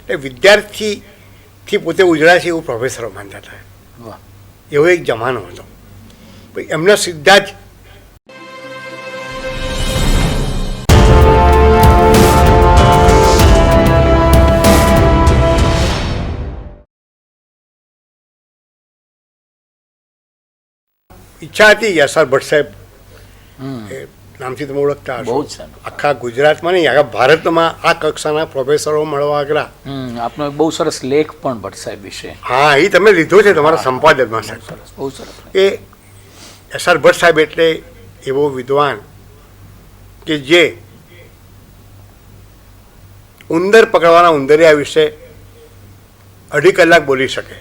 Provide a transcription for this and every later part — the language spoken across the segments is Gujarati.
એટલે વિદ્યાર્થીથી પોતે ઉજળા છે એવું પ્રોફેસરો માનતા હતા. એવો એક જમાનો હતો. એમના સીધા જ ઈચ્છા હતી યશર ભટ્ટ સાહેબ નામથી તમે ઓળખતા હશો. આખા ગુજરાતમાં નહીં આખા ભારતમાં આ કક્ષાના પ્રોફેસરો મળવા આગળ. આપનો બહુ સરસ લેખ પણ ભટ્ટ સાહેબ વિશે. હા, એ તમે લીધો છે તમારા સંપાદનમાં સાહેબ. બહુ સરસ. એ યશર ભટ્ટ સાહેબ એટલે એવો વિદ્વાન કે જે ઉંદર પકડવાના ઉંદરિયા વિશે 2.5 કલાક બોલી શકે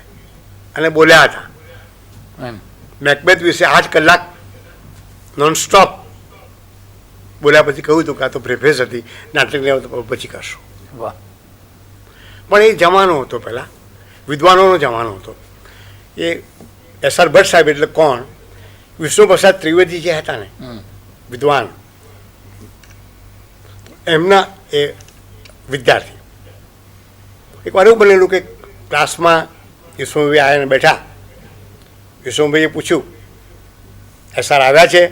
અને બોલ્યા હતા. મેકબેથ વિશે 8 કલાક નોનસ્ટોપ બોલ્યા. પછી કહ્યું હતું કે આ તો પ્રેફેસ હતી, નાટકની આવે પછી કરશું. વાહ. પણ એ જમાનો હતો, પહેલાં વિદ્વાનોનો જમાનો હતો. એ યશર ભટ્ટ સાહેબ એટલે કોણ? વિષ્ણુપ્રસાદ ત્રિવેદી જે હતા ને વિદ્વાન, એમના એ વિદ્યાર્થી. એકવાર એવું બનેલું કે ક્લાસમાં યશવંતભાઈ આવીને બેઠા. યશવંતભાઈએ પૂછ્યું, એસઆર આવ્યા છે?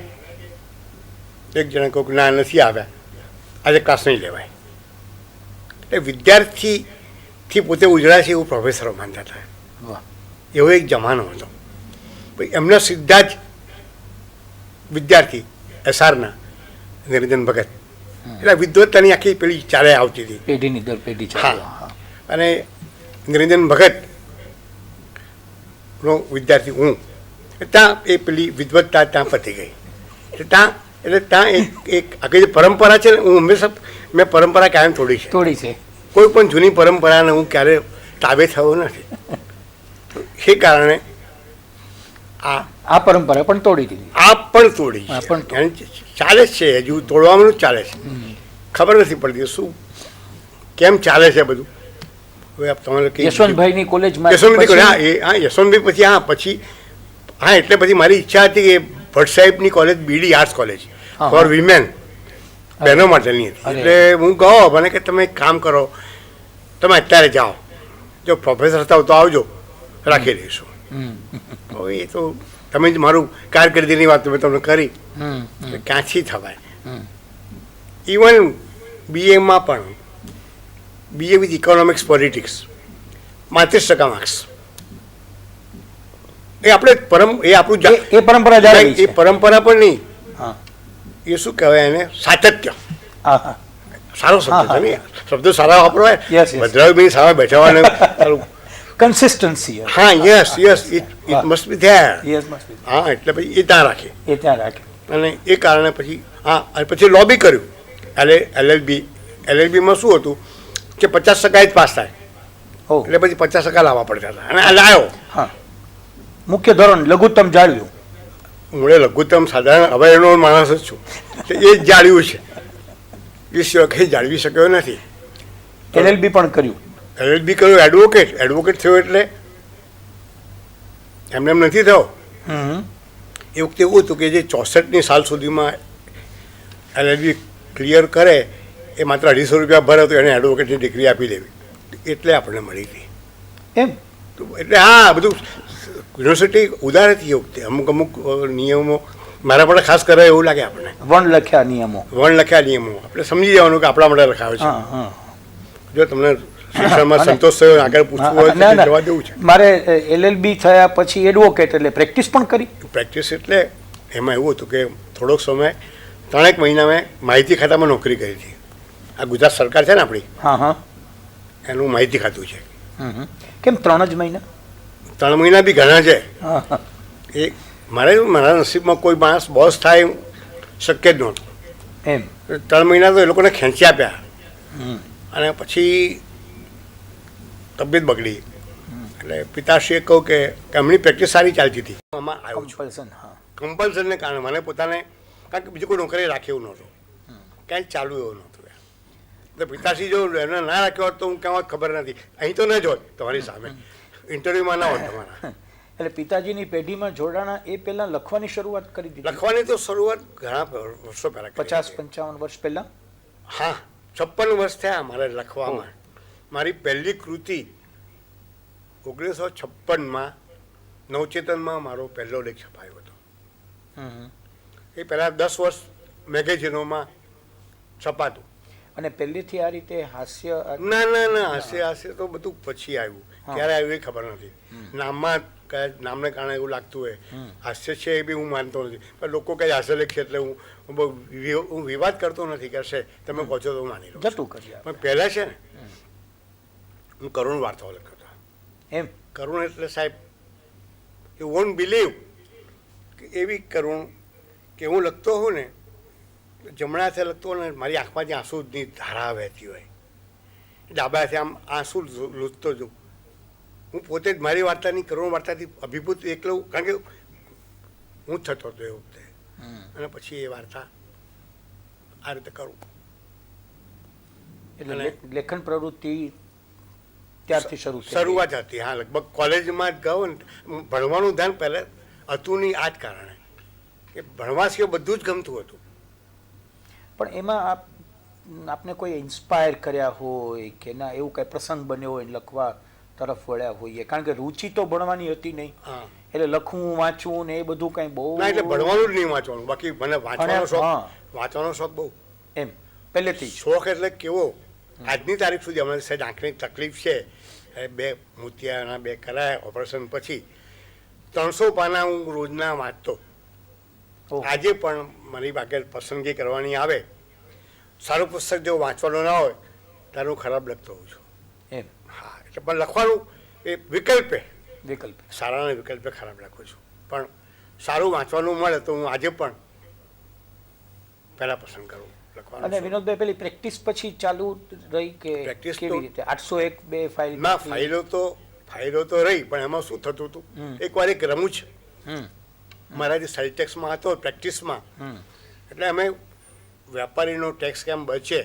એક જણે કહ્યું કે ના, નથી આવ્યા, આજે ક્લાસ નહીં લેવાય. એટલે વિદ્યાર્થીથી પોતે ઉજળા છે એવું પ્રોફેસરો માનતા હતા. એવો એક જમાનો હતો. એમના સીધા જ વિદ્યાર્થી એસઆરના નિરંજન ભગત, એટલે વિદ્વત્તાની આખી પેઢી ચાલે આવતી હતી, પેઢીની દર પેઢી. હા. અને નિરંજન ભગત નો વિદ્યાર્થી હું. ત્યાં એ પેલી વિદવત્તા ત્યાં પતી ગઈ. ત્યાં એક આખી જે પરંપરા છે ને, હું હંમેશા મેં પરંપરા કાયમ તોડી છે. કોઈ પણ જૂની પરંપરાને હું ક્યારે તાબે થયો નથી. એ કારણે આ પરંપરા પણ તોડી દીધી. આ પણ તોડી ચાલે જ છે, હજુ તોડવાનું જ ચાલે છે. ખબર નથી પડતી શું કેમ ચાલે છે બધું. હવે તમારે યશવંતભાઈની કોલેજમાં યશવંતભાઈ પછી એટલે પછી મારી ઈચ્છા હતી કે ભટ્ટ સાહેબની કોલેજ બીડી આર્ટ્સ કોલેજ ફોર વિમેન, બહેનો માટેની હતી. એટલે હું કહો મને કે તમે એક કામ કરો, તમે અત્યારે જાઓ, જો પ્રોફેસર થાવ તો આવજો, રાખી દઈશું. એ તો તમે જ મારું કારકિર્દીની વાત મેં તમને કરી, ક્યાંથી થવાય. ઇવન બીએમાં પણ BA with economics politics 35% marks. એ આપણે આપણું એ પરંપરા એ પરંપરા પણ નહીં, એ શું કહેવાય એને, સાતત્ય. સારો શબ્દ છે ને, શબ્દો સારા વાપરવાય. ભદ્રાભાઈ સામે બેઠાવાનું કન્સિસ્ટન્સી. હા, yes it must be there. હા, એટલે પછી એ ત્યાં રાખે. અને એ કારણે પછી પછી લોબી કર્યું. LLBમાં શું હતું કે 50% જ પાસ થાય, એટલે પછી 50% લાવવા પડતા હતા. અને આ લાવ્યો. મુખ્ય ધોરણ લઘુત્તમ જાળવ્યું. હું લઘુત્તમ સાધારણ હવે એનો માણસ જ છું, એ જ જાળવ્યું છે. એ સિવાય કંઈ જાળવી શક્યો નથી. LLB પણ કર્યું. LLB કર્યું. એડવોકેટ થયો એટલે એમને એમ નથી થયો. એ વખતે એવું હતું કે જે 64ની સાલ સુધીમાં LLB ક્લિયર કરે એ માત્ર 250 રૂપિયા ભરે તો એને એડવોકેટની ડિગ્રી આપી દેવી, એટલે આપણને મળી હતી. એમ એટલે હા, બધું યુનિવર્સિટી ઉદાર હતી એ વખતે. અમુક નિયમો મારા માટે ખાસ કરે એવું લાગે આપણને. વણલખ્યા નિયમો આપણે સમજી જવાનું કે આપણા માટે લખાવે છે. જો તમને શિક્ષણમાં સંતોષ થયો, આગળ પૂછવું હોય તો જવા દેવું છે. મારે LLB થયા પછી એડવોકેટ એટલે પ્રેક્ટિસ પણ કરી. પ્રેક્ટિસ એટલે એમાં એવું હતું કે થોડોક સમય 3 મહિના મેં માહિતી ખાતામાં નોકરી કરી હતી. આ ગુજરાત સરકાર છે ને આપણી, એનું માહિતી ખાતું છે. કેમ 3 જ મહિના? 3 મહિના બી ઘણા છે. એ મારા નસીબમાં કોઈ માણસ બોસ થાય શક્ય જ નહોતું. એમ 3 મહિના તો એ લોકોને ખેંચી આપ્યા. અને પછી તબિયત બગડી, એટલે પિતાશ્રીએ કહ્યું કે એમની પ્રેક્ટિસ સારી ચાલતી હતી. આમાં આવ્યો છું કમ્પલ્સનને કારણે મને પોતાને, કારણ કે બીજું કોઈ નોકરી રાખે એવું નહોતું, ક્યાંય ચાલુ એવું નહોતું. એટલે પિતાશ્રી જો એને ના રાખ્યો હોત તો હું ક્યાં હોત ખબર નથી. અહીં તો ન જ હોત તમારી સામે, ઇન્ટરવ્યુમાં ના હોત તમારા. એટલે પિતાજીની પેઢીમાં જોડાણા એ પહેલાં લખવાની શરૂઆત કરી દીધી? લખવાની તો શરૂઆત ઘણા વર્ષો પહેલાં, 50-55 વર્ષ પહેલાં. હા, 56 વર્ષ થયા મારે લખવામાં. મારી પહેલી કૃતિ 1956માં નવચેતનમાં મારો પહેલો લેખ છપાયો હતો. એ પહેલાં 10 વર્ષ મેગેઝિનોમાં છપાતું. અને પહેલેથી આ રીતે હાસ્ય ના હાસ્ય તો બધું પછી આવ્યું. ક્યારે આવ્યું એ ખબર નથી. નામમાં કયા નામને કારણે એવું લાગતું હોય હાસ્ય છે એ બી હું માનતો નથી, પણ લોકો કઈ હાસ્ય લેખ છે એટલે હું વિવાદ કરતો નથી. કરશે તમે કહો છો તો માની લો જતું કર્યા. પણ પહેલાં છે ને હું કરુણ વાર્તાઓ લખતો. એમ કરુણ એટલે સાહેબ યુ વોન્ટ બિલીવ કે એવી કરુણ કે હું લખતો હોઉં ને જમણા હાથે લખતો હોય ને મારી આંખમાંથી આંસુની ધારા વહેતી હોય, ડાબા હાથે આમ આંસુ લૂંટતો જઉં. હું પોતે જ મારી વાર્તાની કરુણ વાર્તાથી અભિભૂત એકલો, કારણ કે હું જ થતો હતો એ વખતે. અને પછી એ વાર્તા આ રીતે કરું. એટલે લેખન પ્રવૃત્તિ ત્યારથી શરૂ થઈ? શરૂઆત હતી, હા. લગભગ કોલેજમાં જ ગયો ને ભણવાનું ધ્યાન પહેલાં હતું નહીં, આ જ કારણે કે ભણવા સિવાય બધું જ ગમતું હતું. પણ એમાં આપને કોઈ ઇન્સ્પાયર કર્યા હોય કે ના, એવું કંઈ પ્રસંગ બન્યો હોય લખવા તરફ વળ્યા હોઈએ? કારણ કે રુચિ તો ભણવાની હતી નહીં, એટલે લખવું વાંચવું ને એ બધું કંઈ બહુ ના, એટલે ભણવાનું જ નહીં વાંચવાનું. બાકી મને વાંચવાનો શોખ બહુ. એમ પહેલેથી શોખ એટલે કેવો, આજની તારીખ સુધી અમારી સાહેબ આંખની તકલીફ છે, 2 મોતિયાના 2 કરાયા ઓપરેશન પછી 300 પાના હું રોજના વાંચતો. આજે પણ મારી પાસે પસંદગી કરવાની આવે, સારું પુસ્તક જો વાંચવાનું ના હોય ત્યારે હું ખરાબ લખતો હોઉં છું. એમ? હા, એટલે પણ લખવાનું એ વિકલ્પે સારાના વિકલ્પે ખરાબ લખું છું. પણ સારું વાંચવાનું મળે તો હું આજે પણ પહેલાં પસંદ કરું લખવાનું. અને વિનોદભાઈ, પેલી પ્રેક્ટિસ પછી ચાલુ રહી કે પ્રેક્ટિસ કેવી રીતે? 801 ફાઇલ ના, ફાઇલો તો રહી, પણ એમાં શું થતું હતું, એકવાર એક રમૂજ મારા જે સેલટેક્સમાં હતો પ્રેક્ટિસમાં, એટલે અમે વેપારીનો ટેક્સ કેમ બચે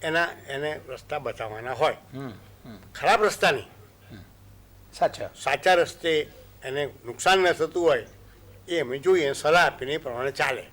એને રસ્તા બતાવવાના હોય. ખરાબ રસ્તા નહીં, સાચા રસ્તે એને નુકસાન ન થતું હોય એ અમે જોઈએ, સલાહ આપીને એ પ્રમાણે ચાલે.